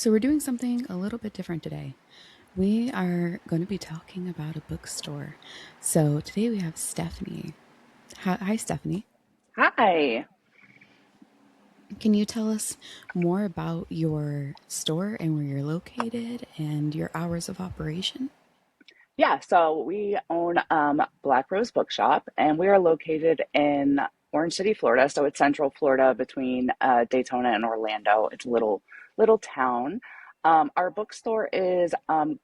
So we're doing something a little bit different today. We are going to be talking about a bookstore. So today we have Stephanie. Hi, Stephanie. Hi. Can you tell us more about your store and where you're located and your hours of operation? Yeah, so we own Black Rose Bookshop, and we are located in Orange City, Florida. So it's Central Florida between Daytona and Orlando. It's a little town. Our bookstore is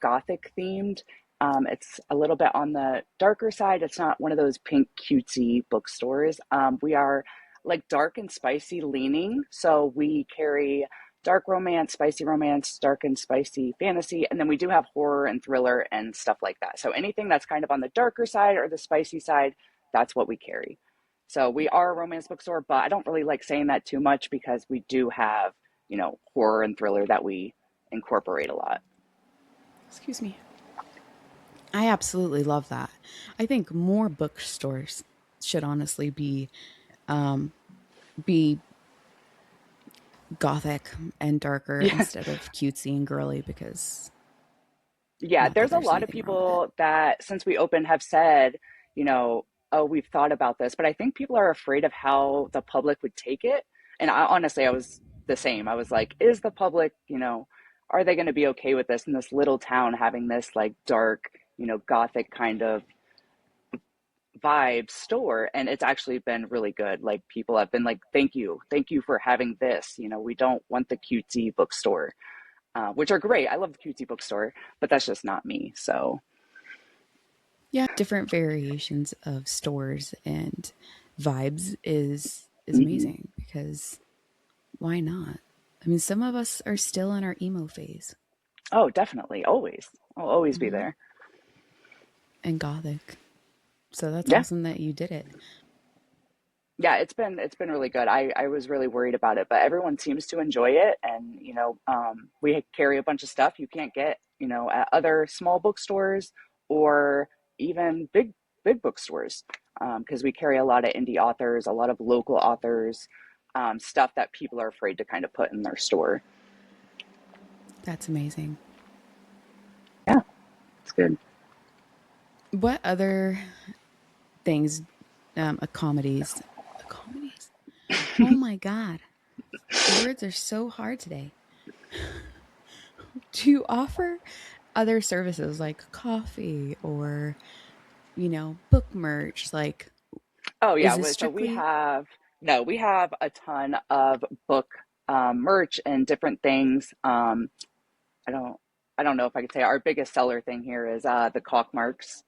Gothic themed. It's a little bit on the darker side. It's not one of those pink cutesy bookstores. We are like dark and spicy leaning. So we carry romance, dark and spicy fantasy, and then we do have horror and thriller and stuff like that. So anything that's kind of on the darker side or the spicy side, that's what we carry. So we are a romance bookstore, but I don't really like saying that too much because we do have, horror and thriller that we incorporate a lot. Excuse me. I absolutely love that. I think more bookstores should honestly be gothic and darker Yeah. instead of cutesy and girly because Yeah, not that there's a there's lot of anything wrong with it. people that since we opened have said, oh, we've thought about this, but I think people are afraid of how the public would take it. And honestly, I was the same. I was like, is the public, are they going to be okay with this in this little town having this like dark, gothic kind of vibe store? And it's actually been really good. Like people have been like, thank you for having this. We don't want the cutesy bookstore, which are great. I love the cutesy bookstore, but that's just not me. So Yeah, different variations of stores and vibes is mhm. amazing because why not? I mean, some of us are still in our emo phase. Oh, definitely. Always. I'll always be Hmm. there. And gothic. So that's Yeah. awesome that you did it. Yeah, it's been really good. I was really worried about it, but everyone seems to enjoy it. And, we carry a bunch of stuff you can't get, at other small bookstores or even big bookstores. Because we carry a lot of indie authors, a lot of local authors, stuff that people are afraid to kind of put in their store. That's amazing. Yeah, it's good. What other things, accommodates, accommodates? Oh my God. Words are so hard today. Do you offer other services like coffee or, book merch? Like, Oh yeah, is it so we strictly have no, we have a ton of book merch and different things. I don't I don't know if I could say our biggest seller thing here is the caulk marks.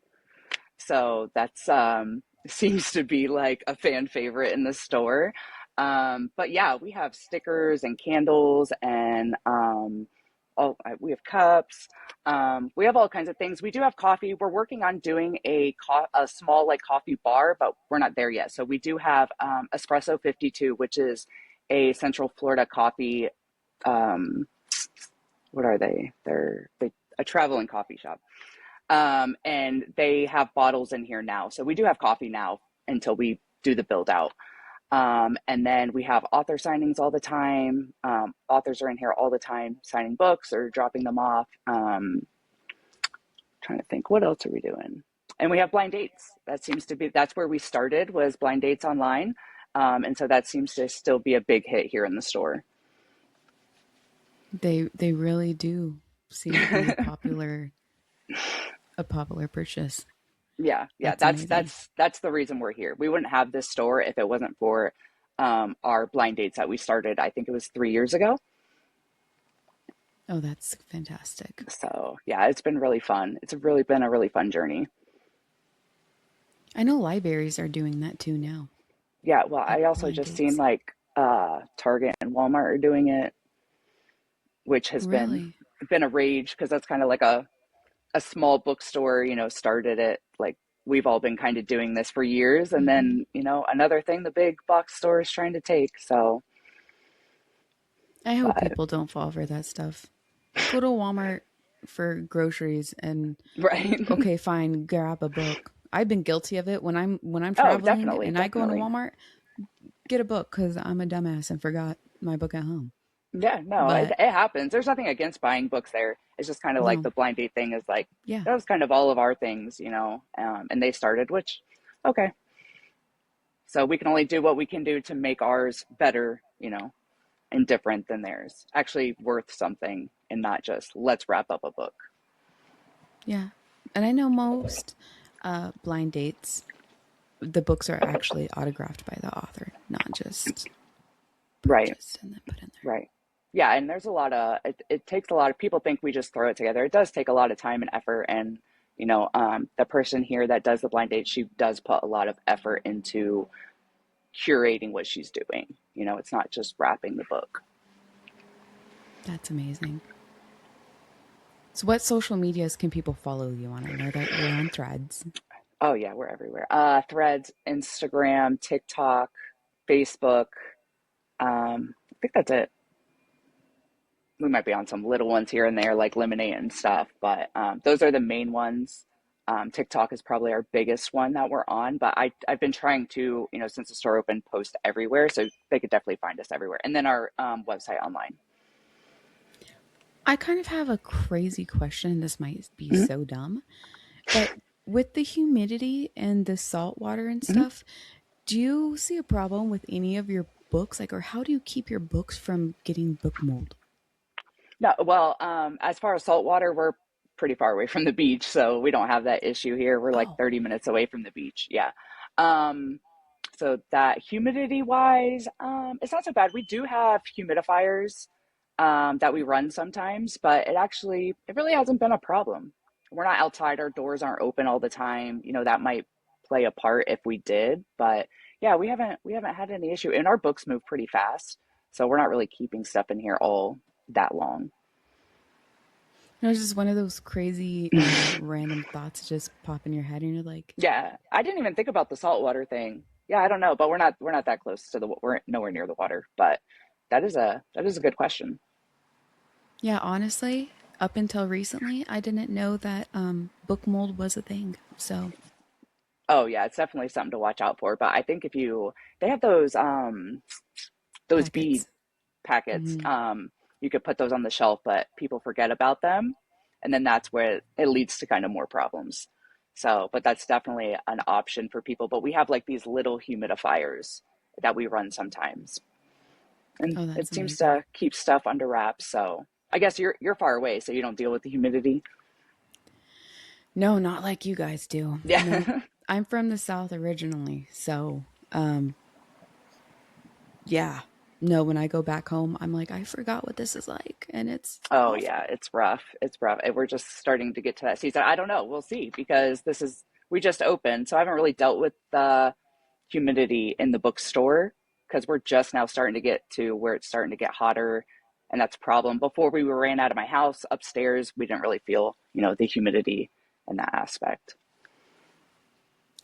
So that's seems to be like a fan favorite in the store. But yeah, we have stickers and candles and we have cups. We have all kinds of things. We do have coffee. We're working on doing a small like coffee bar, but we're not there yet. So we do have Espresso 52, which is a Central Florida coffee. Um, what are they? They a traveling coffee shop, and they have bottles in here now. So we do have coffee now until we do the build out. And then we have author signings all the time. Authors are in here all the time signing books or dropping them off. Trying to think, what else are we doing? And we have blind dates. That's where we started, was blind dates online. And so that seems to still be a big hit here in the store. they really do seem to be a popular purchase. Yeah, That's amazing. that's the reason we're here. We wouldn't have this store if it wasn't for our blind dates that we started. I think it was 3 years ago. Oh, that's fantastic. So yeah, it's been really fun. It's really been a really fun journey. I know libraries are doing that too now. Yeah, well, I also Blind just seen dates. like Target and Walmart are doing it, which has Really? been a rage because that's kind of like a small bookstore, started it. Like we've all been kind of doing this for years, and Hmm. then another thing the big box store is trying to take. So, I hope but people don't fall for that stuff. Go to Walmart for groceries and right. okay, fine, grab a book. I've been guilty of it when I'm Oh, traveling definitely, and I go into definitely. Walmart, get a book because I'm a dumbass and forgot my book at home. Yeah, no, But it happens. There's nothing against buying books there. It's just kind of like no, the blind date thing is like, yeah, that was kind of all of our things, and they started, which, okay. So we can only do what we can do to make ours better, and different than theirs. Actually worth something and not just let's wrap up a book. yeah. And I know most blind dates, the books are actually autographed by the author, not just Right, purchased and then put in there. right. Yeah, and there's a lot of it takes a lot of people think we just throw it together. It does take a lot of time and effort and the person here that does the blind date, she does put a lot of effort into curating what she's doing. It's not just wrapping the book. That's amazing. So, what social medias can people follow you on? I know that you're on Threads. Oh yeah, we're everywhere. Threads, Instagram, TikTok, Facebook. I think that's it. We might be on some little ones here and there, like Lemonade and stuff, but those are the main ones. TikTok is probably our biggest one that we're on, but I've been trying to, since the store opened, post everywhere, so they could definitely find us everywhere. And then our website online. I kind of have a crazy question. This might be Mm-hmm. so dumb, but with the humidity and the salt water and Mm-hmm. stuff, do you see a problem with any of your books? Like, or how do you keep your books from getting book mold? No, well, as far as saltwater, we're pretty far away from the beach, so we don't have that issue here. We're like Oh, 30 minutes away from the beach. Yeah. Um, so that humidity wise, it's not so bad. We do have humidifiers that we run sometimes, but it really hasn't been a problem. We're not outside, our doors aren't open all the time. That might play a part if we did, but yeah, we haven't had any issue. And our books move pretty fast, so we're not really keeping stuff in here all that long. no, it's just one of those crazy random thoughts just pop in your head, and you're like, Yeah, I didn't even think about the saltwater thing. Yeah, I don't know, but we're not that close to we're nowhere near the water. But that is a good question. yeah, honestly, up until recently, I didn't know that book mold was a thing. So, Oh yeah, it's definitely something to watch out for. But I think if you they have those bead packets. packets, Hmm. you could put those on the shelf, but people forget about them, and then that's where it leads to kind of more problems. So, but that's definitely an option for people. But we have like these little humidifiers that we run sometimes, and Oh, that's it seems amazing. to keep stuff under wraps. So I guess you're far away, so you don't deal with the humidity. No, not like you guys do. Nope. Yeah. I'm from the South originally. So, um, yeah. No, when I go back home, I'm like, I forgot what this is like. And it's Oh awful. yeah, it's rough. It's rough. And we're just starting to get to that season. I don't know. We'll see because we just opened, so I haven't really dealt with the humidity in the bookstore because we're just now starting to get to where it's starting to get hotter, and that's a problem. Before we ran out of my house upstairs, we didn't really feel, the humidity in that aspect.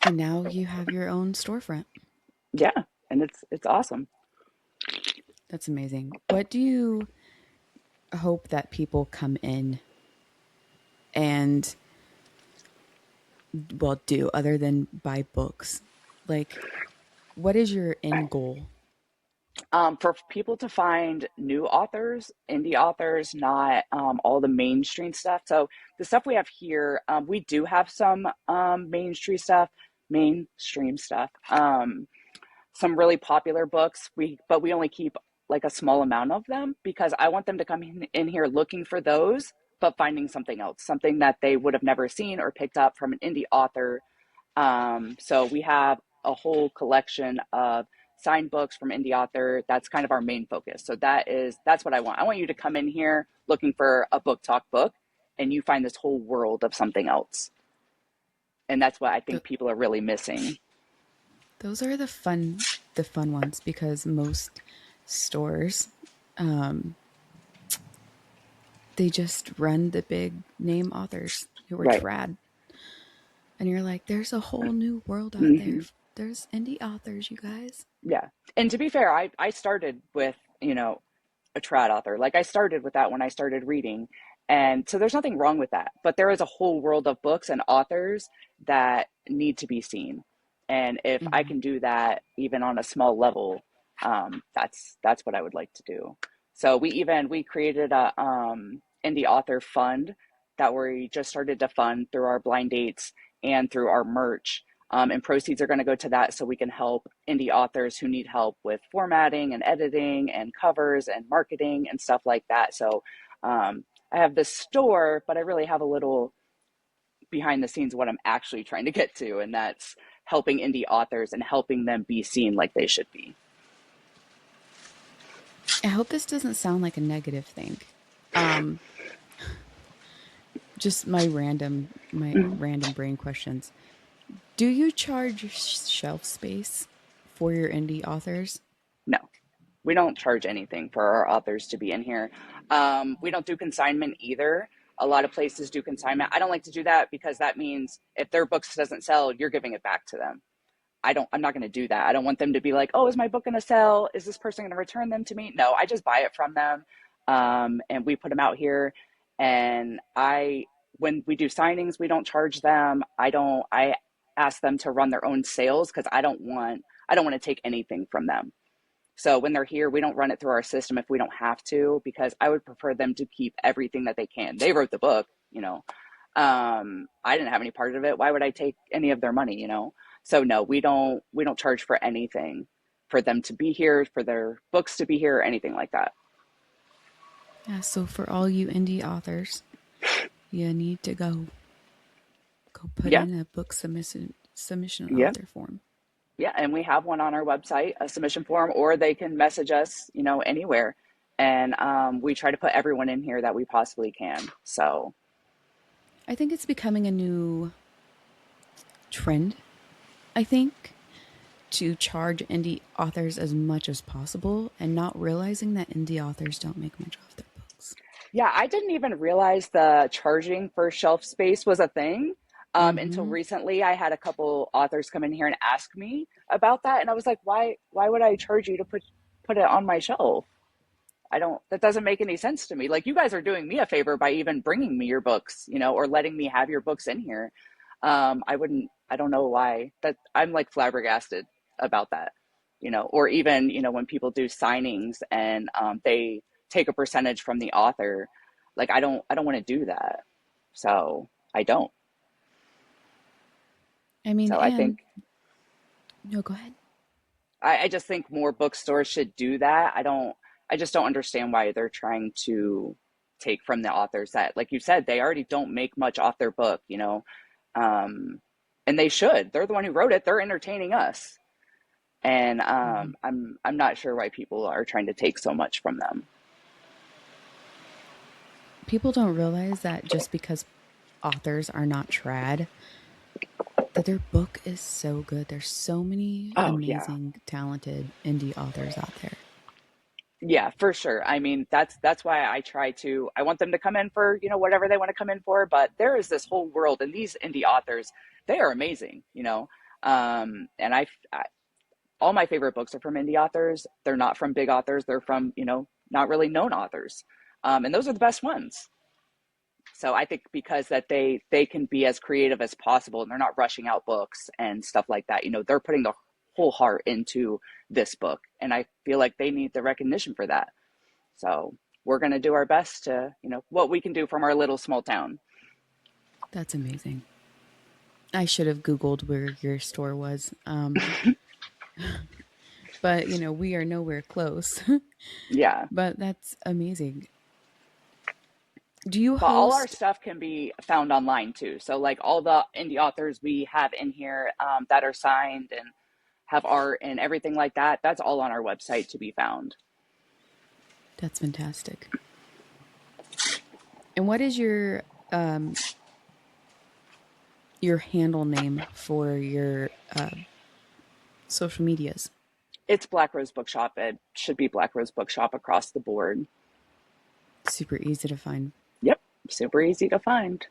And now you have your own storefront. Yeah, and it's awesome. That's amazing. What do you hope that people come in and, well, do other than buy books? Like, what is your end goal? For people to find new authors, indie authors, not all the mainstream stuff. So the stuff we have here, we do have some mainstream stuff. Some really popular books. But we only keep like a small amount of them because I want them to come in here looking for those, but finding something else, something that they would have never seen or picked up from an indie author. So we have a whole collection of signed books from indie author. That's kind of our main focus. So that's what I want. I want you to come in here looking for a book talk book, and you find this whole world of something else. And that's what I Th- think people are really missing. those are the fun ones because most stores, um, they just run the big name authors who are Right. trad. And you're like, there's a whole new world out there. Hmm. There's indie authors, you guys. Yeah. And to be fair, I started with, a trad author. Like I started with that when I started reading. And so there's nothing wrong with that. But there is a whole world of books and authors that need to be seen. And if I Hmm. can do that even on a small level, that's what I would like to do. So we created a indie author fund that we just started to fund through our blind dates and through our merch. And proceeds are going to go to that so we can help indie authors who need help with formatting and editing and covers and marketing and stuff like that. So I have this store, but I really have a little behind the scenes what I'm actually trying to get to, and that's helping indie authors and helping them be seen like they should be. I hope this doesn't sound like a negative thing. Um, just my random brain questions. Do you charge shelf space for your indie authors? No, we don't charge anything for our authors to be in here. We don't do consignment either. A lot of places do consignment. I don't like to do that because that means if their books doesn't sell, you're giving it back to them. I'm not going to do that. I don't want them to be like, oh, is my book going to sell? Is this person going to return them to me? No, I just buy it from them. And we put them out here. And when we do signings, we don't charge them. I ask them to run their own sales because I don't want to take anything from them. So when they're here, we don't run it through our system if we don't have to, because I would prefer them to keep everything that they can. They wrote the book, you know. I didn't have any part of it. Why would I take any of their money, you know? So no, we don't charge for anything for them to be here, for their books to be here, or anything like that. Yeah, so for all you indie authors, you need to go put Yeah, in a book submission yeah, author form. yeah. And we have one on our website, a submission form, or they can message us, you know, anywhere. And we try to put everyone in here that we possibly can. So I think it's becoming a new trend, I think, to charge indie authors as much as possible and not realizing that indie authors don't make much off their books. yeah, I didn't even realize the charging for shelf space was a thing until Mm-hmm. recently. I had a couple authors come in here and ask me about that, and I was like, Why would I charge you to put it on my shelf? I don't. That doesn't make any sense to me. Like you guys are doing me a favor by even bringing me your books, you know, or letting me have your books in here. I wouldn't. I don't know why. That I'm like flabbergasted about that, you know. Or even when people do signings and they take a percentage from the author. Like I don't want to do that. So I don't. I mean, So I and think no, go ahead. I just think more bookstores should do that. I just don't understand why they're trying to take from the authors that, like you said, they already don't make much off their book, you know. Um, and they should. They're the one who wrote it. They're entertaining us. And Mhm. I'm not sure why people are trying to take so much from them. People don't realize that just because authors are not trad, that their book is so good. There's so many Oh yeah. amazing, talented indie authors out there. Yeah, for sure. I mean, that's why I want them to come in for, whatever they want to come in for, but there is this whole world and these indie authors, they are amazing, you know. And all my favorite books are from indie authors. They're not from big authors. They're from, not really known authors. And those are the best ones. So I think because that they can be as creative as possible and they're not rushing out books and stuff like that. They're putting the whole heart into this book, and I feel like they need the recognition for that. So we're going to do our best to, what we can do from our little small town. That's amazing. I should have Googled where your store was. But we are nowhere close. Yeah. But that's amazing. Do you But all our host? stuff can be found online too. So like all the indie authors we have in here that are signed and have art and everything like that, that's all on our website to be found. That's fantastic. And what is um your handle name for your social medias? It's Black Rose Bookshop. It should be Black Rose Bookshop across the board. Super easy to find. Yep, super easy to find.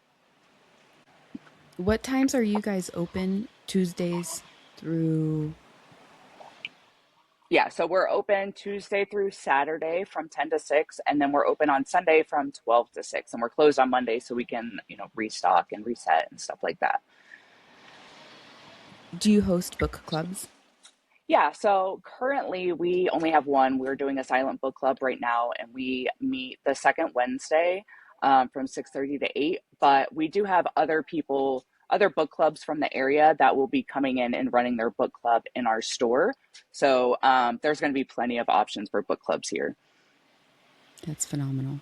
What times are you guys open? Tuesdays through. Yeah, so we're open Tuesday through Saturday from 10 to 6, and then we're open on Sunday from 12 to 6, and we're closed on Monday so we can, restock and reset and stuff like that. Do you host book clubs? Yeah, so currently we only have one. We're doing a silent book club right now, and we meet the second Wednesday from 6:30 to 8. But we do have other people, other book clubs from the area that will be coming in and running their book club in our store. So there's going to be plenty of options for book clubs here. That's phenomenal.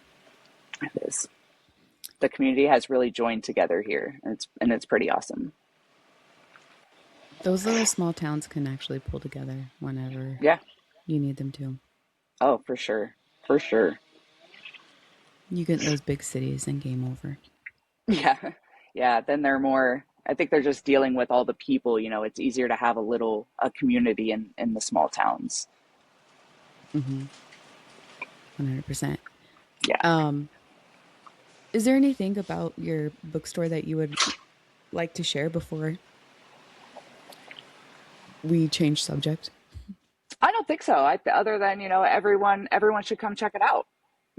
It is. The community has really joined together here, and it's pretty awesome. Those little small towns can actually pull together whenever Yeah. you need them to. Oh, for sure. For sure. You get those big cities and game over. Yeah. Yeah. Then they're more, I think they're just dealing with all the people, it's easier to have a community in the small towns. 100%. Yeah. Um, is there anything about your bookstore that you would like to share before we change subject? I don't think so. Other than, everyone should come check it out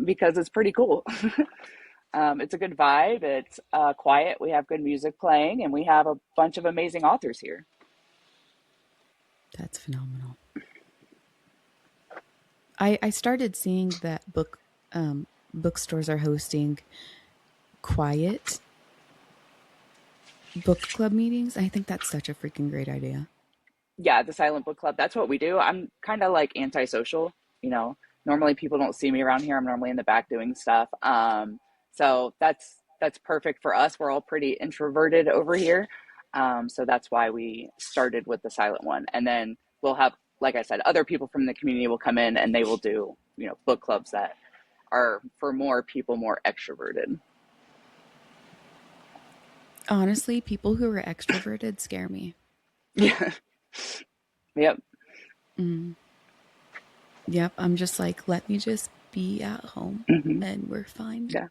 because it's pretty cool. It's a good vibe. It's quiet. We have good music playing, and we have a bunch of amazing authors here. That's phenomenal. I started seeing that bookstores are hosting quiet book club meetings. I think that's such a freaking great idea. Yeah, the silent book club. That's what we do. I'm kind of like antisocial, you know. Normally people don't see me around here. I'm normally in the back doing stuff. So that's perfect for us. We're all pretty introverted over here. So that's why we started with the silent one. And then we'll have, like I said, other people from the community will come in and they will do, book clubs that are for more people more extroverted. Honestly, people who are extroverted scare me. Yeah. Yep. Mm. Yep, I'm just like, let me just be at home Hmm. and we're fine. Yeah.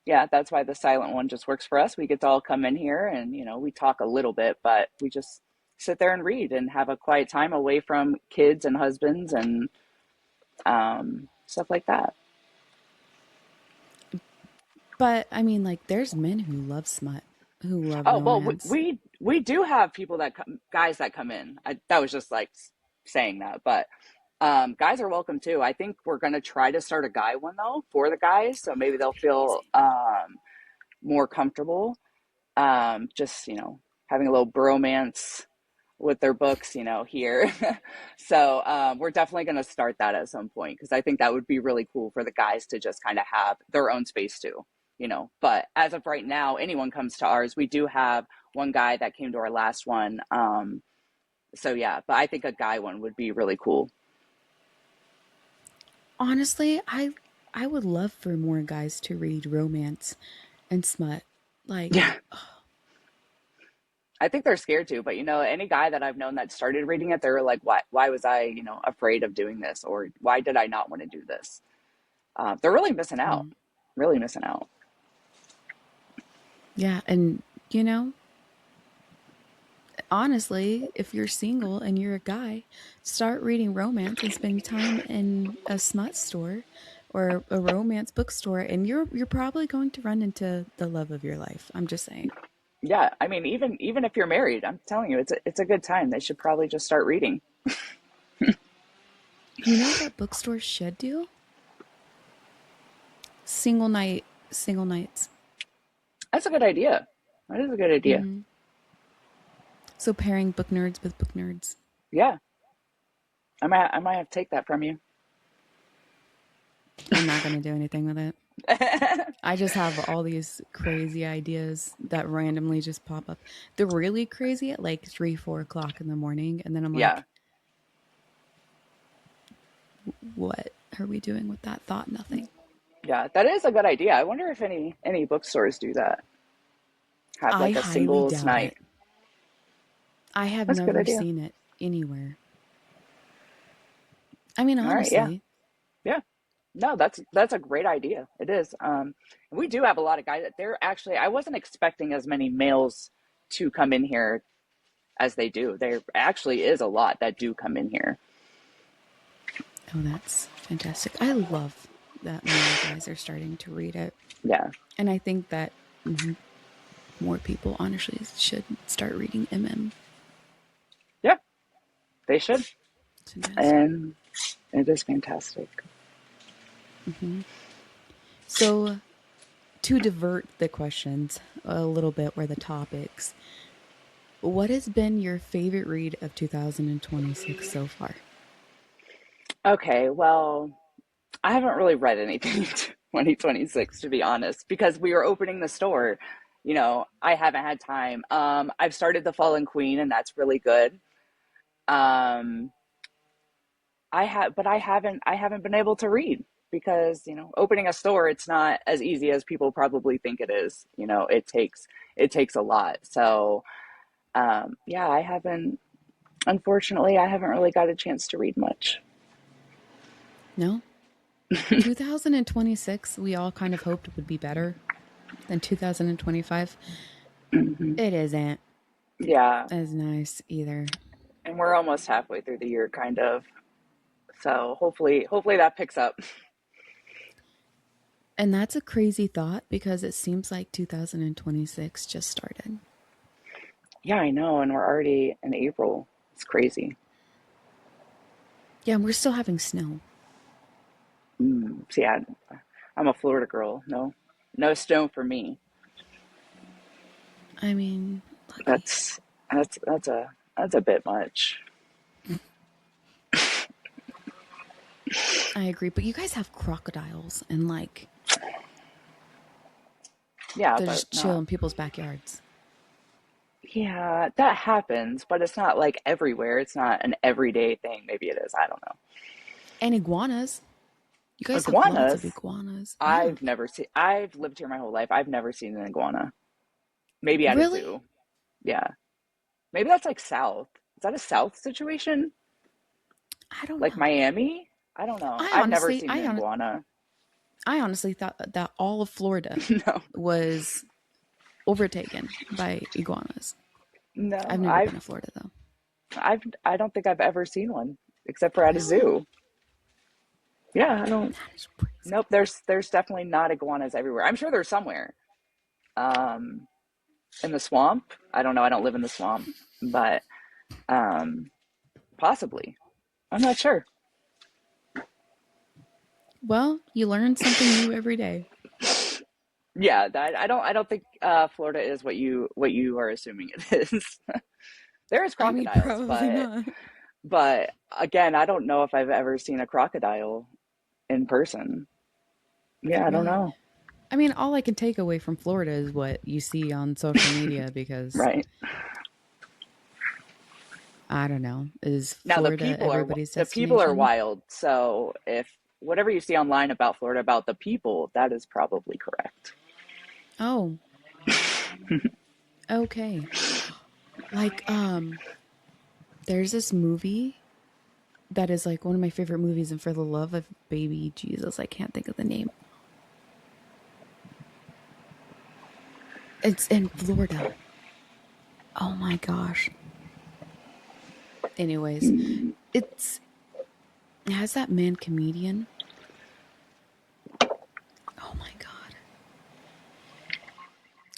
Yeah, that's why the silent one just works for us. We get to all come in here and, we talk a little bit, but we just sit there and read and have a quiet time away from kids and husbands and stuff like that. But I mean, like, there's men who love smut, who love Oh, well, we, romance. we, we do have people guys that come in. That was just like saying that, but guys are welcome too. I think we're going to try to start a guy one though for the guys. So maybe they'll feel more comfortable. Just, having a little bromance with their books, here. So we're definitely going to start that at some point because I think that would be really cool for the guys to just kind of have their own space too, But as of right now, anyone comes to ours. We do have one guy that came to our last one. So yeah, but I think a guy one would be really cool. Honestly, I would love for more guys to read romance and smut. Like, Yeah. I think they're scared too, but any guy that I've known that started reading it, they're like, why was I, afraid of doing this? Or why did I not want to do this? They're really missing out, mm, really missing out. yeah, and you know, honestly, if you're single and you're a guy, start reading romance and spend time in a smut store or a romance bookstore and you're probably going to run into the love of your life. I'm just saying. Yeah. I mean, even if you're married, I'm telling you, it's a good time. They should probably just start reading. You know what bookstores should do? Single nights. That's a good idea. That is a good idea. Hmm. So pairing book nerds with book nerds. Yeah. I might have to take that from you. I'm not going to do anything with it. I just have all these crazy ideas that randomly just pop up. They're really crazy at like 3, 4 o'clock in the morning. And then I'm Yeah. like, what are we doing with that thought? Nothing. Yeah. That is a good idea. I wonder if any bookstores do that. Have I like a highly singles doubt night. it. I have That's a good never idea. seen it anywhere. I mean, All right. Yeah. honestly, Yeah. No, that's a great idea. It is. We do have a lot of guys that they're actually. I wasn't expecting as many males to come in here as they do. There actually is a lot that do come in here. oh, that's fantastic. I love that more guys are starting to read it. Yeah, And I think that more people honestly should start reading MM. yeah, they should. It is. and it is fantastic. Hmm. So, to divert the questions a little bit, or the topics, what has been your favorite read of 2026 so far? Okay, well, I haven't really read anything in 2026 to be honest, because we were opening the store. I haven't had time. I've started The Fallen Queen, and that's really good. Um, but I haven't been able to read because opening a store, it's not as easy as people probably think it is. It takes a lot. So yeah, I haven't. Unfortunately, I haven't really got a chance to read much. No? 2026, we all kind of hoped would be better than 2025. Hmm. It isn't Yeah, as nice either. and we're almost halfway through the year, kind of. So hopefully that picks up. And that's a crazy thought because it seems like 2026 just started. Yeah, I know, and we're already in April. It's crazy. Yeah, and we're still having snow. See, I'm a Florida girl. No, no snow for me. I mean, lucky. That's that's a bit much. I agree, but you guys have crocodiles and like Yeah, they're but just chill not. in people's backyards. Yeah, that happens, but it's not like everywhere. It's not an everyday thing. Maybe it is. I don't know. And iguanas. You guys have lots of Iguanas. iguanas. Yeah. I've never seen. I've lived here my whole life. I've never seen an iguana. Maybe at a Really? zoo. Yeah, maybe that's like South. Is that a South situation? I don't Like know. Miami? I don't know. I I've never honestly, seen I an on, iguana. I honestly thought that all of Florida No, was overtaken by iguanas. I've no. never been to Florida though. I don't think I've ever seen one except for at a Really? zoo. Yeah, I don't. That is crazy. Nope. There's definitely not iguanas everywhere. I'm sure there's somewhere. Um, in the swamp. I don't know. I don't live in the swamp, but um, possibly. I'm not sure. Well, you learn something new every day. Yeah, I don't think Florida is what you are assuming it is. There is I mean, crocodiles, probably but not. but again, I don't know if I've ever seen a crocodile in person. Yeah, I don't Really? know. I mean, all I can take away from Florida is what you see on social media because Right. I don't know. Is Now Florida everybody's the people are destination? wild. So if whatever you see online about Florida about the people, that is probably correct. Oh, okay. Like, there's this movie that is like one of my favorite movies, and for the love of baby Jesus, I can't think of the name. It's in Florida. Oh my gosh. Anyways, it's it has that man comedian. Oh my god.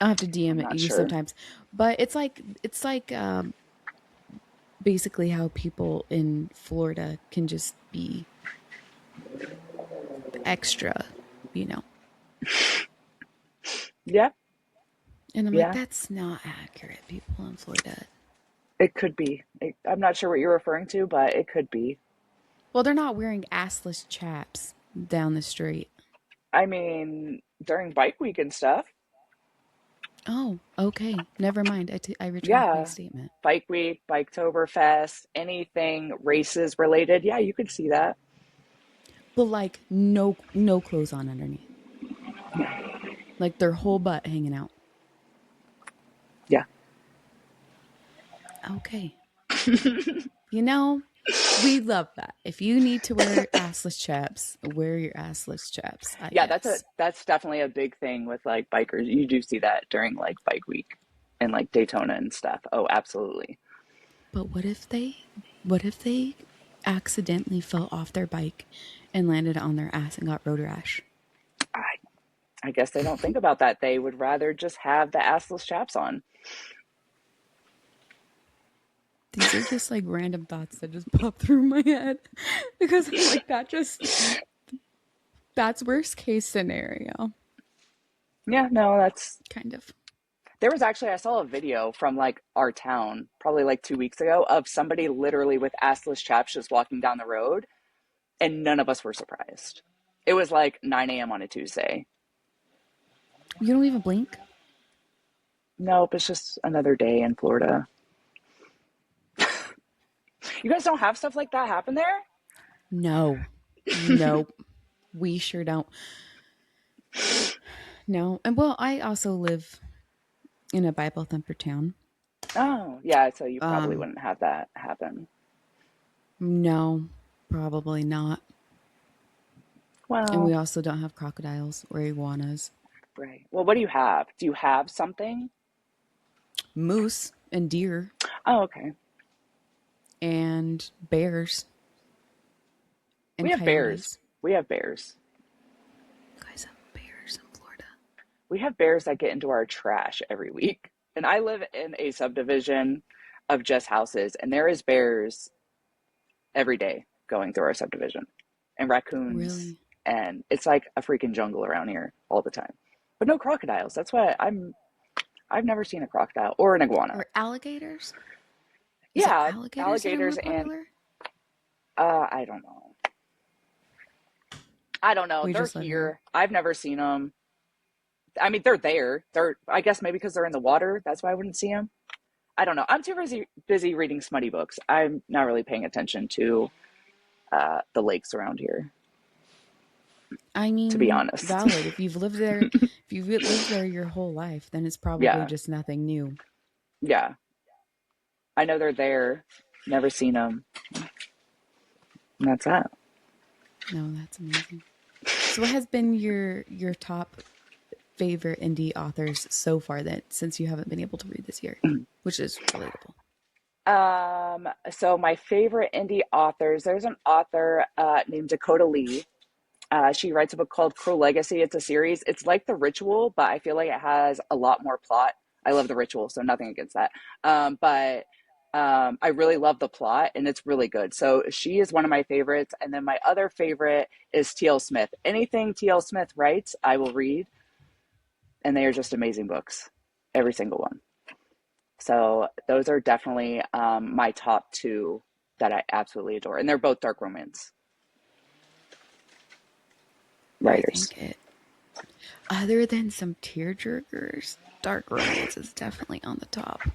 I'll have to DM I'm it not you sure. sometimes. But it's like basically how people in Florida can just be extra, you know. Yeah, And I'm like, yeah, that's not accurate, people in Florida. it could be. I'm not sure what you're referring to, but it could be. Well, they're not wearing assless chaps down the street. I mean, during bike week and stuff. Oh, okay. Never mind. I retract my Yeah, statement. bike week, Biketoberfest, anything races related. Yeah, you could see that. But like no clothes on underneath. Like their whole butt hanging out. Yeah. Okay. You know, we love that. If you need to wear assless chaps, wear your assless chaps, I Yeah, guess. that's definitely a big thing with like bikers. You do see that during like bike week and like Daytona and stuff. Oh, absolutely. But what if they accidentally fell off their bike and landed on their ass and got road rash? I I guess they don't think about that. They would rather just have the assless chaps on. These are just like random thoughts that just pop through my head because I'm like, that's worst case scenario, Yeah, no, that's kind of. there was actually I saw a video from like our town probably like 2 weeks ago of somebody literally with assless chaps just walking down the road, and none of us were surprised. It was like 9 a.m. on a Tuesday. You don't even blink? Nope, it's just another day in Florida. You guys don't have stuff like that happen there? No. Nope. We sure don't. No. And well, I also live in a Bible thumper town. Oh, yeah, so you probably Um, wouldn't have that happen. no, probably not. And we Well, also don't have crocodiles or iguanas. right. Well, what do you have? Do you have something? Moose and deer Oh, okay. and bears We and have bears. coyotes. We have bears. You guys have bears in Florida. We have bears that get into our trash every week. And I live in a subdivision of just houses, and there is bears every day going through our subdivision, and raccoons, Really? and it's like a freaking jungle around here all the time. But no crocodiles. That's why I've never seen a crocodile or an iguana. Or alligators? Is it Yeah, alligators that are more alligators and popular? I don't know. I don't know. We They're just live here. here. I've never seen them. I mean, they're there. They're I guess maybe because they're in the water. That's why I wouldn't see them. I don't know. I'm too busy reading smutty books. I'm not really paying attention to the lakes around here, I to be mean, honest. valid. If you've lived there your whole life, then it's probably Yeah, just nothing new. yeah. I know they're there. Never seen them. And that's that. No, that's amazing. So what has been your top favorite indie authors so far that since you haven't been able to read this year, which is relatable? So my favorite indie authors, there's an author named Dakota Lee. She writes a book called Crow Legacy. It's a series. It's like The Ritual, but I feel like it has a lot more plot. I love The Ritual, so nothing against that. But I really love the plot, and it's really good. So she is one of my favorites. And then my other favorite is T.L. Smith. Anything T.L. Smith writes, I will read, and they are just amazing books, every single one. So those are definitely my top two that I absolutely adore, and they're both dark romance I writers. think it, other than some tearjerkers, dark romance is definitely on the top.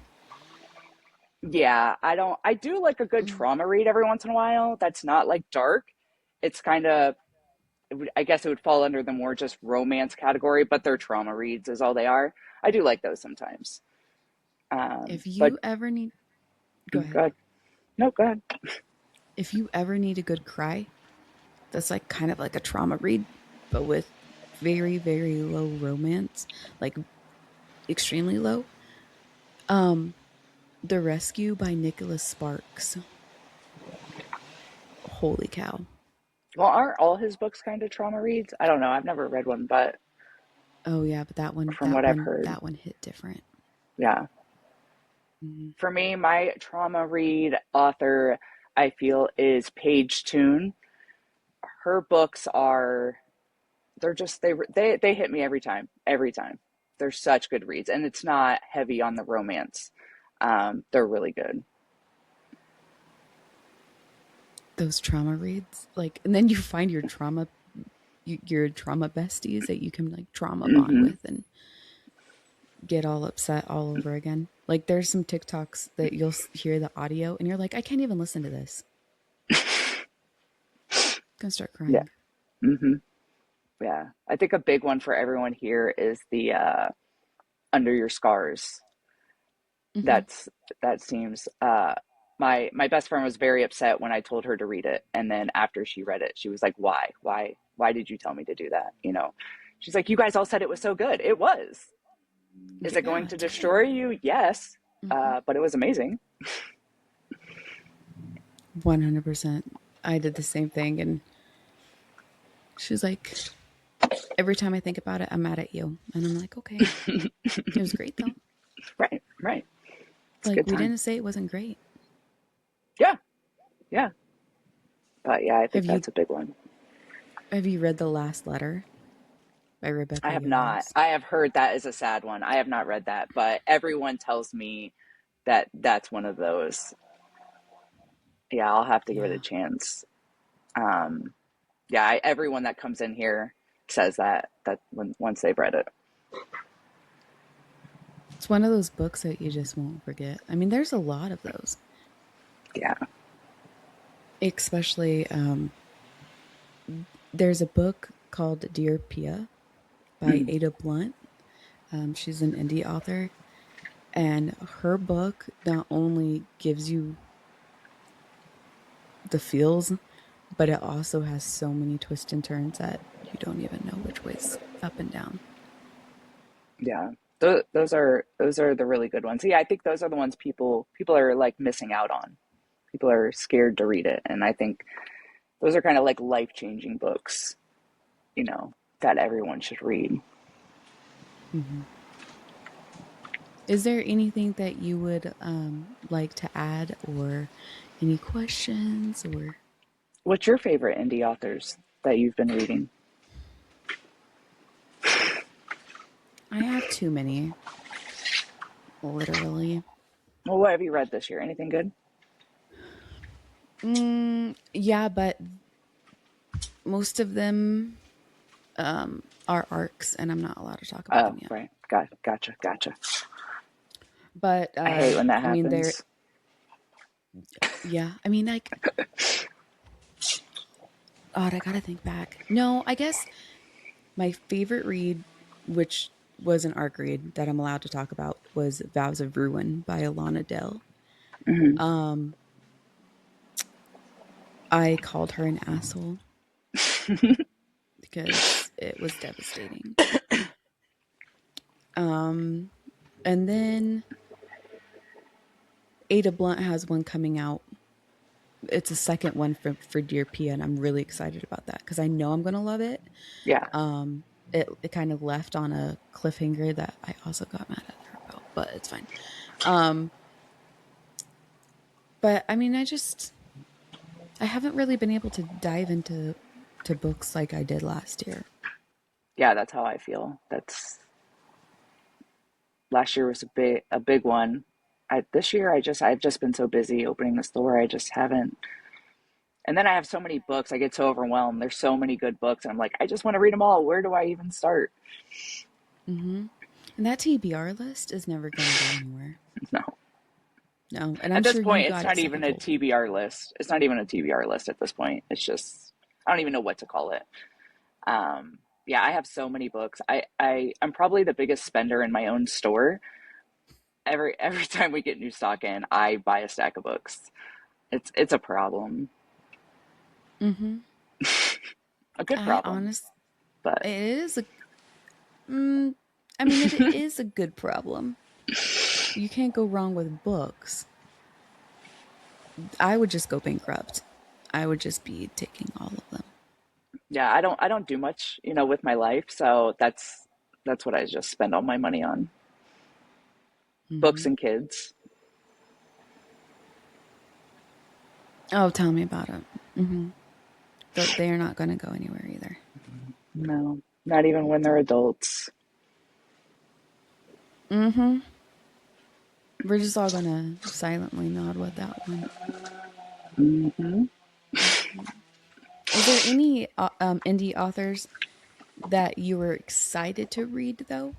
Yeah, I don't. I do like a good Mm. trauma read every once in a while. That's not like dark. It's kind of. I guess it would fall under the more just romance category, but they're trauma reads is all they are. I do like those sometimes. If But you ever need, go ahead. good. No, good. If you ever need a good cry, that's like kind of like a trauma read, but with very, very low romance, like extremely low. Um, The Rescue by Nicholas Sparks. Holy cow. Well, aren't all his books kind of trauma reads? I don't know. I've never read one, but Oh yeah, but from what I've heard, that one hit different. yeah. Mhm. For me, my trauma read author, I feel, is Paige Toon. Her books are they're just they hit me every time. They're such good reads, and it's not heavy on the romance. They're really good. Those trauma reads, like, and then you find your trauma besties that you can like trauma bond Hmm. with and get all upset all over again. Like, there's some TikToks that you'll hear the audio and you're like, I can't even listen to this. I'm gonna start Yeah. crying. Hmm. Yeah. I think a big one for everyone here is the Under Your Scars. Hmm. That's that seems my best friend was very upset when I told her to read it, and then after she read it, she was like, why did you tell me to do that? She's like, you guys all said it was so good. It was. Is it going Yeah, to it's good. destroy you? Yes. Hmm. But it was amazing. 100%. I did the same thing, and she's like, every time I think about it, I'm mad at you, and I'm like, okay, it was great though. Right, right. It's a Like, good we time. didn't say it wasn't great. Yeah, but yeah, I think Have you that's a big one. have you read The Last Letter by I Rebecca have not. Yarros? I have heard that is a sad one. I have not read that, but everyone tells me that that's one of those. Yeah, I'll have to give it a Yeah. chance. Um, yeah, everyone that comes in here says that when once they've read it. It's one of those books that you just won't forget. I mean, there's a lot of those, Yeah. especially there's a book called Dear Pia by Mm, Ada Blunt. She's an indie author, and her book not only gives you the feels, but it also has so many twists and turns that you don't even know which way's up and down. yeah. Those are the really good ones. Yeah, I think those are the ones people are like missing out on. People are scared to read it, and I think those are kind of like life-changing books, you know, that everyone should read. Hmm. Is there anything that you would like to add, or any questions, or What's your favorite indie authors that you've been reading? I have too many, literally. Well, what have you read this year? Anything good? Yeah, but most of them are arcs, and I'm not allowed to talk about Oh, them yet. right. Gotcha. But I hate when that I mean, they're happens. yeah. I mean, like, God, I gotta think back. No, I guess my favorite read, which was an arc read that I'm allowed to talk about, was Vows of Ruin by Alana Dell. Hmm. Um, I called her an asshole because it was devastating. Um, and then Ada Blunt has one coming out. It's a second one for Dear Pia, and I'm really excited about that because I know I'm gonna love it. Yeah. It kind of left on a cliffhanger that I also got mad at her about, but it's fine. Um, but I mean, I haven't really been able to dive into books like I did last year. Yeah, that's how I feel. That's last year was a big one. This year I've just been so busy opening the store. I just haven't. And then I have so many books. I get so overwhelmed. There's so many good books, and I'm like, I just want to read them all. Where do I even start? Hmm. And that TBR list is never going to go anywhere. No. No, and At I'm this sure you point, it's got it not even a sevenfold. TBR list. It's not even a TBR list at this point. It's just I don't even know what to call it. Yeah, I have so many books. I'm probably the biggest spender in my own store. Every time we get new stock in, I buy a stack of books. It's a problem, Hmm. a good I problem, honest, but it is a. Mm, I mean, it is a good problem. You can't go wrong with books. I would just go bankrupt. I would just be taking all of them. yeah, I don't do much, with my life, so that's what I just spend all my money on. Books Hmm. and kids. Oh, tell me about it. Hmm. They are not going to go anywhere either. No, not even when they're adults. Hmm. We're just all going to silently nod with that one. Hmm. Mhm. Is there any indie authors that you were excited to read, though?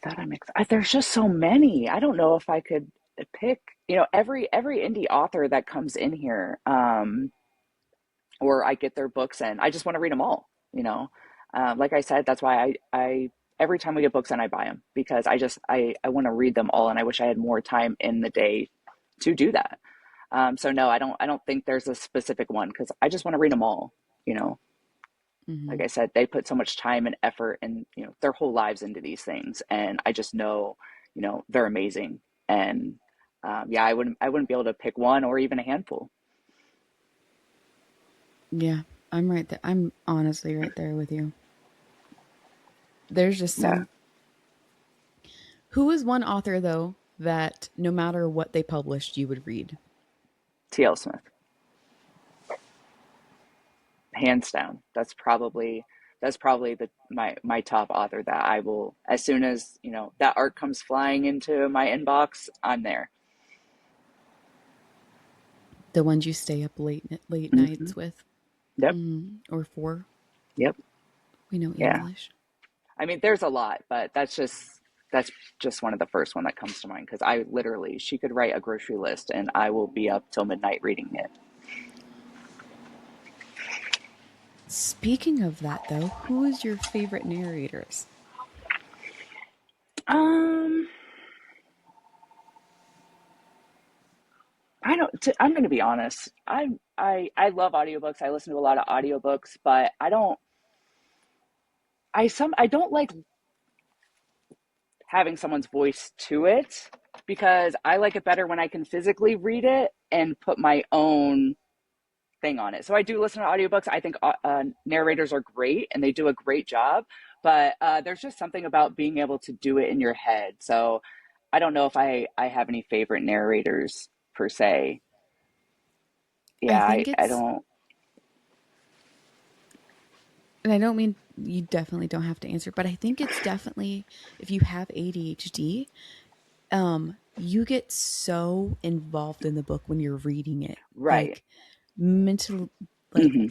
That I'm excited. There's just so many. I don't know if I could pick. Every indie author that comes in here, or I get their books in. I just want to read them all. Like I said, that's why I every time we get books in, I buy them because I want to read them all, and I wish I had more time in the day to do that. So no, I don't think there's a specific one because I just want to read them all. You know, like Hmm. I said, they put so much time and effort and their whole lives into these things, and I just know they're amazing. And yeah, I wouldn't be able to pick one or even a handful. Yeah, I'm right there. I'm honestly right there with you. There's just Yeah. some. Who is one author, though, that no matter what they published, you would read? T.L. Smith, hands down. That's probably the my top author that I will, as soon as that art comes flying into my inbox, I'm there. The ones you stay up late Hmm. nights with, Yep. or for. Yep. We know Yeah. English. I mean, there's a lot, but that's just one of the first one that comes to mind because I literally she could write a grocery list and I will be up till midnight reading it. Speaking of that, though, who is your favorite narrators? Um, I don't. I'm going to be honest. I love audiobooks. I listen to a lot of audiobooks, but I don't like having someone's voice to it because I like it better when I can physically read it and put my own thing on it. So I do listen to audiobooks. I think narrators are great and they do a great job, but there's just something about being able to do it in your head. So I don't know if I have any favorite narrators per se. I Yeah, I, think I it's, don't. and I don't mean you definitely don't have to answer, but I think it's definitely if you have ADHD, you get so involved in the book when you're reading it, Right. like mental, like Hmm.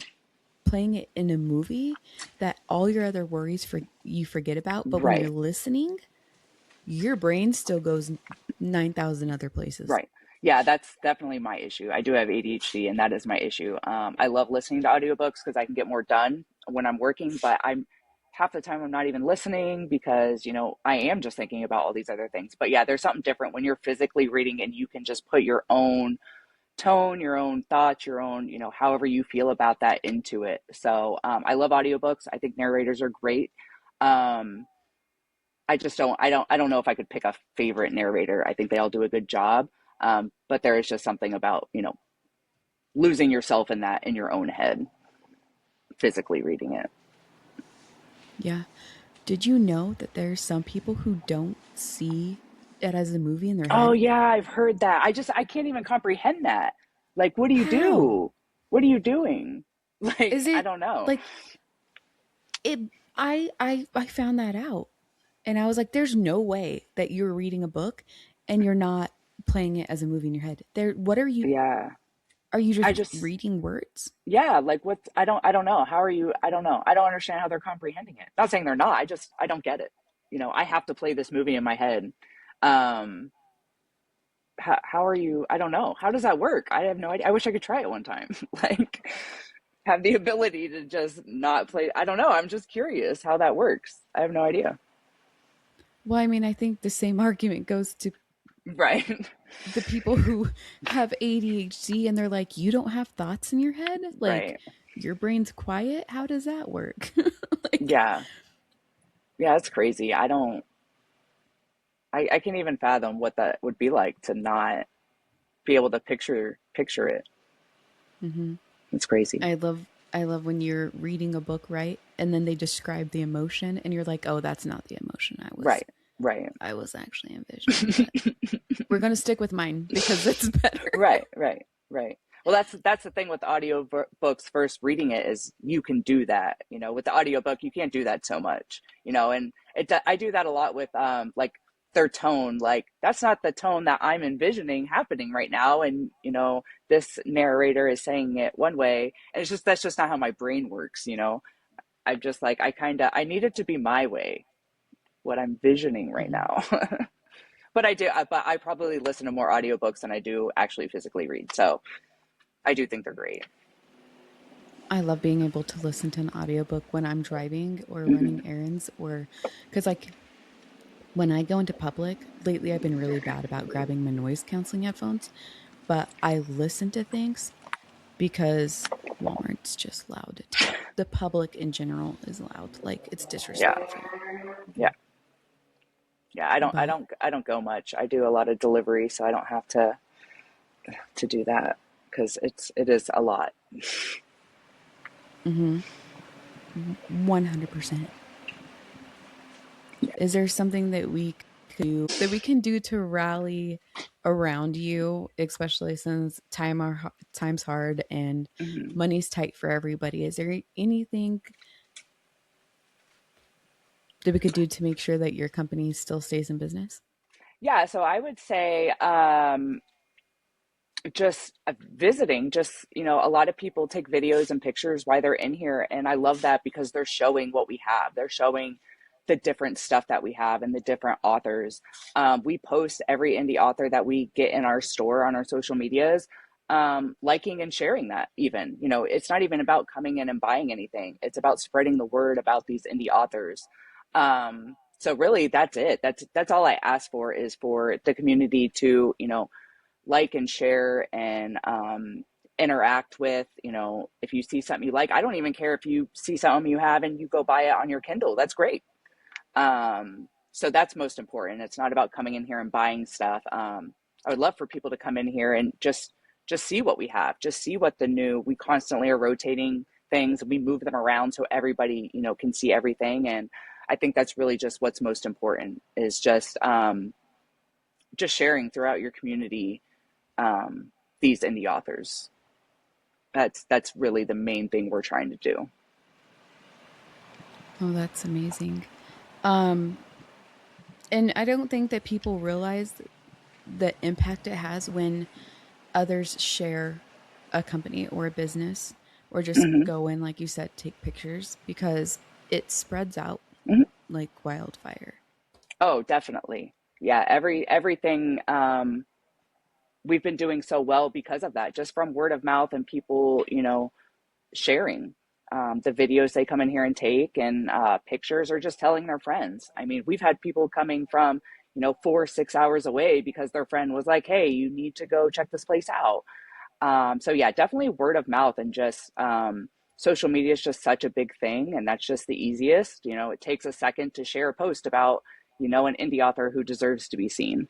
playing it in a movie that all your other worries for you forget about, but when you're Right. listening, your brain still goes 9,000 other places. Right. Yeah, that's definitely my issue. I do have ADHD, and that is my issue. I love listening to audiobooks because I can get more done when I'm working, but I'm half the time I'm not even listening because, I am just thinking about all these other things. But yeah, there's something different when you're physically reading and you can just put your own tone, your own thoughts, your own, however you feel about that into it. So I love audiobooks. I think narrators are great. Um, I just I don't know if I could pick a favorite narrator. I think they all do a good job. But there is just something about, losing yourself in that in your own head, physically reading it. Yeah. Did you know that there's some people who don't see it as a movie in their Oh head? yeah, I've heard that. I can't even comprehend that. Like, what do you How? do? What are you doing? Like, Is I it don't know. like it I found that out and I was like there's no way that you're reading a book and you're not playing it as a movie in your head. There Yeah. are you I just just reading words? yeah, like what I don't know. How are you? I don't know. I don't understand how they're comprehending it. Not saying they're not. I don't get it. I have to play this movie in my head. Um how are you? I don't know. How does that work? I have no idea. I wish I could try it one time. Like have the ability to just not play. I don't know. I'm just curious how that works. I have no idea. Well, I mean, I think the same argument goes to Right. the people who have ADHD and they're like, you don't have thoughts in your head? Like, Right. your brain's quiet? How does that work? Like, Yeah. Yeah, it's crazy. I can't even fathom what that would be like to not be able to picture it. hmm It's crazy. I love when you're reading a book, right? And then they describe the emotion and you're like, "Oh, that's not the emotion Right. Right. I was actually envisioning, but we're going to stick with mine because it's better." Right, right, right. Well, that's the thing with audio books. First, reading it is you can do that. With the audiobook, you can't do that so much. And I do that a lot with like their tone. Like that's not the tone that I'm envisioning happening right now. And this narrator is saying it one way, and that's just not how my brain works. I'm just like I need it to be my way, what I'm visioning right Mhm. now. But I probably listen to more audiobooks than I do actually physically read. So I do think they're great. I love being able to listen to an audiobook when I'm driving or Hmm. running errands or cuz like when I go into public, lately I've been really bad about grabbing my noise canceling headphones, but I listen to things because Walmart's just loud. The public in general is loud. Like it's Yeah, disrespectful. yeah, yeah. But I don't go much. I do a lot of delivery, so I don't have to do that because it is a lot. 100%. Is there something that we we can do to rally around you, especially since time's hard and Mhm. money's tight for everybody. Is there anything that we could do to make sure that your company still stays in business? Yeah, so I would say just visiting, just, a lot of people take videos and pictures while they're in here. And I love that because they're showing what we have. They're showing the different stuff that we have and the different authors. We post every indie author that we get in our store on our social medias, liking and sharing that even. It's not even about coming in and buying anything. It's about spreading the word about these indie authors. So really that's it. That's all I ask for is for the community to, like and share and interact with. If you see something you like, I don't even care if you see something you have and you go buy it on your Kindle. That's great. So that's most important. It's not about coming in here and buying stuff. I would love for people to come in here and just see what we have, just see what the new. We constantly are rotating things. We move them around so everybody can see everything, and I think that's really just what's most important is just sharing throughout your community, these indie authors. That's really the main thing we're trying to do. Oh, that's amazing. Um, and I don't think that people realize the impact it has when others share a company or a business or just Hmm. go in, like you said, take pictures because it spreads out Hmm. like wildfire. Oh, definitely. Yeah, everything, we've been doing so well because of that, just from word of mouth and people, sharing the videos they come in here and take, and pictures, or just telling their friends. I mean, we've had people coming from 4 or 6 hours away because their friend was like, "Hey, you need to go check this place out." So yeah, definitely word of mouth, and just social media is just such a big thing, and that's just the easiest. It takes a second to share a post about an indie author who deserves to be seen.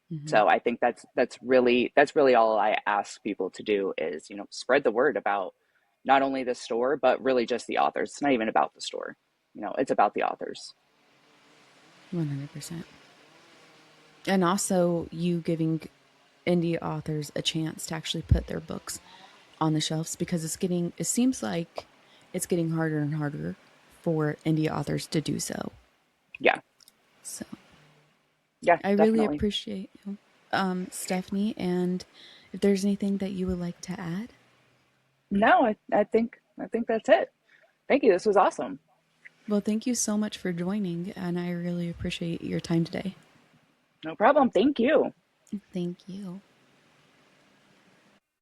Hmm. So I think that's really all I ask people to do is spread the word about not only the store but really just the authors. It's not even about the store. It's about the authors. 100%. And also, you giving indie authors a chance to actually put their books on the shelves because it seems like it's getting harder and harder for indie authors to do so. Yeah, So yeah, I really definitely. appreciate you, Stephanie. And if there's anything that you would like to add, No, I think that's it. Thank you. This was awesome. well, thank you so much for joining, and I really appreciate your time today. No problem. Thank you. Thank you.